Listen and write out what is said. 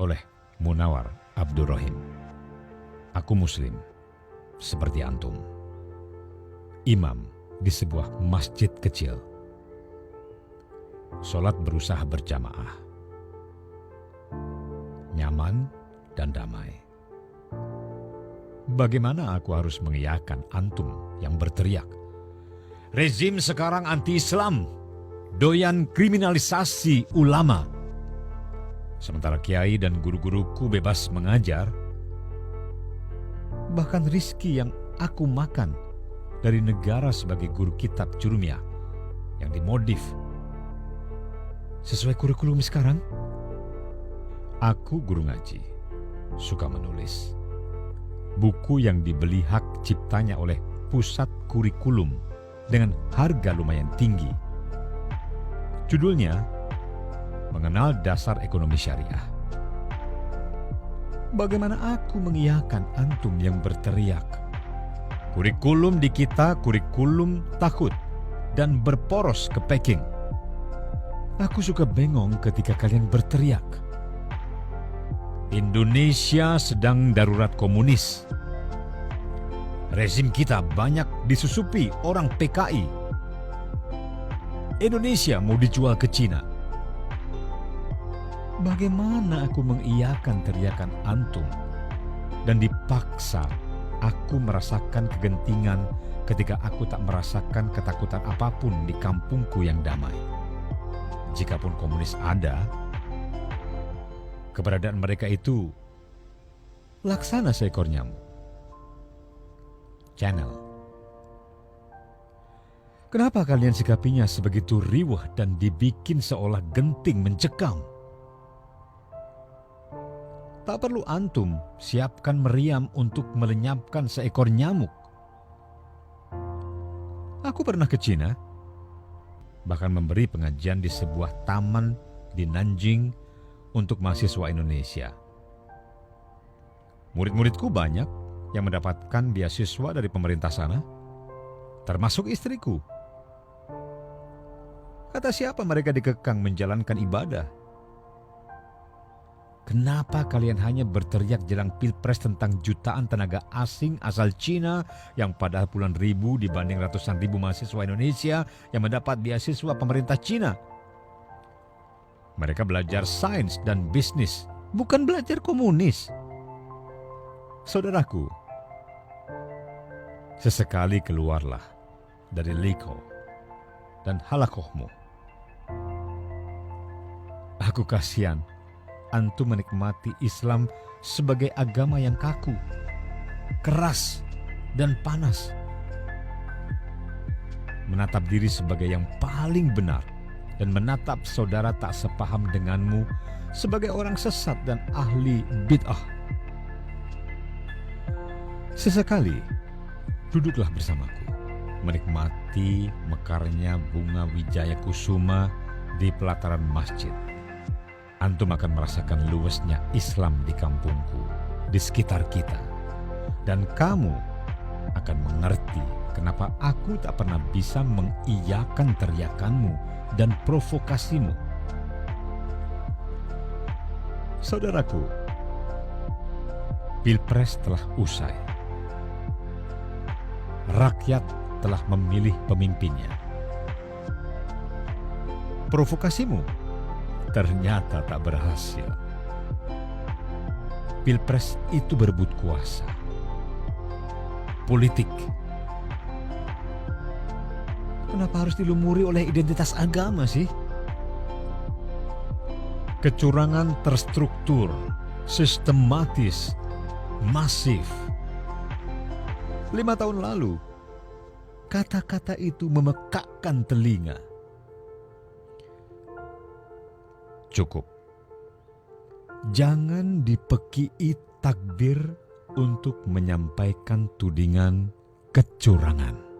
oleh Munawar Abdurrahim. Aku Muslim, seperti antum. Imam di sebuah masjid kecil. Sholat berusaha berjamaah. Nyaman dan damai. Bagaimana aku harus mengiyakan antum yang berteriak, rezim sekarang anti-Islam, doyan kriminalisasi ulama. Sementara kiai dan guru-guruku bebas mengajar. Bahkan rizki yang aku makan dari negara sebagai guru kitab Jurumiyah yang dimodif sesuai kurikulum sekarang. Aku guru ngaji, suka menulis. Buku yang dibeli hak ciptanya oleh pusat kurikulum dengan harga lumayan tinggi. Judulnya Mengenal Dasar Ekonomi Syariah. Bagaimana aku mengiyakan antum yang berteriak, kurikulum di kita kurikulum takut dan berporos ke Peking. Aku suka bengong ketika kalian berteriak, Indonesia sedang darurat komunis. Rezim kita banyak disusupi orang PKI. Indonesia mau dijual ke Cina. Bagaimana aku mengiyakan teriakan antum dan dipaksa aku merasakan kegentingan ketika aku tak merasakan ketakutan apapun di kampungku yang damai. Jikapun komunis ada, keberadaan mereka itu laksana seekor nyamuk. Channel. Kenapa kalian sikapinya sebegitu riuh dan dibikin seolah genting mencekam? Tak perlu antum siapkan meriam untuk melenyapkan seekor nyamuk. Aku pernah ke Cina, bahkan memberi pengajian di sebuah taman di Nanjing untuk mahasiswa Indonesia. Murid-muridku banyak yang mendapatkan beasiswa dari pemerintah sana, termasuk istriku. Kata siapa mereka dikekang menjalankan ibadah? Kenapa kalian hanya berteriak jelang pilpres tentang jutaan tenaga asing asal Cina yang padahal puluhan ribu dibanding ratusan ribu mahasiswa Indonesia yang mendapat beasiswa pemerintah Cina? Mereka belajar sains dan bisnis, bukan belajar komunis. Saudaraku, sesekali keluarlah dari liko dan halakohmu. Aku kasihan antum menikmati Islam sebagai agama yang kaku, keras, dan panas. Menatap diri sebagai yang paling benar dan menatap saudara tak sepaham denganmu sebagai orang sesat dan ahli bid'ah. Sesekali duduklah bersamaku, menikmati mekarnya bunga wijaya kusuma di pelataran masjid. Antum akan merasakan luasnya Islam di kampungku, di sekitar kita. Dan kamu akan mengerti kenapa aku tak pernah bisa mengiyakan teriakanmu dan provokasimu. Saudaraku, pilpres telah usai. Rakyat telah memilih pemimpinnya. Provokasimu ternyata tak berhasil. Pilpres itu berebut kuasa. Politik. Kenapa harus dilumuri oleh identitas agama sih? Kecurangan terstruktur, sistematis, masif. 5 tahun lalu, kata-kata itu memekakkan telinga. Cukup. Jangan dipekii takbir untuk menyampaikan tudingan kecurangan.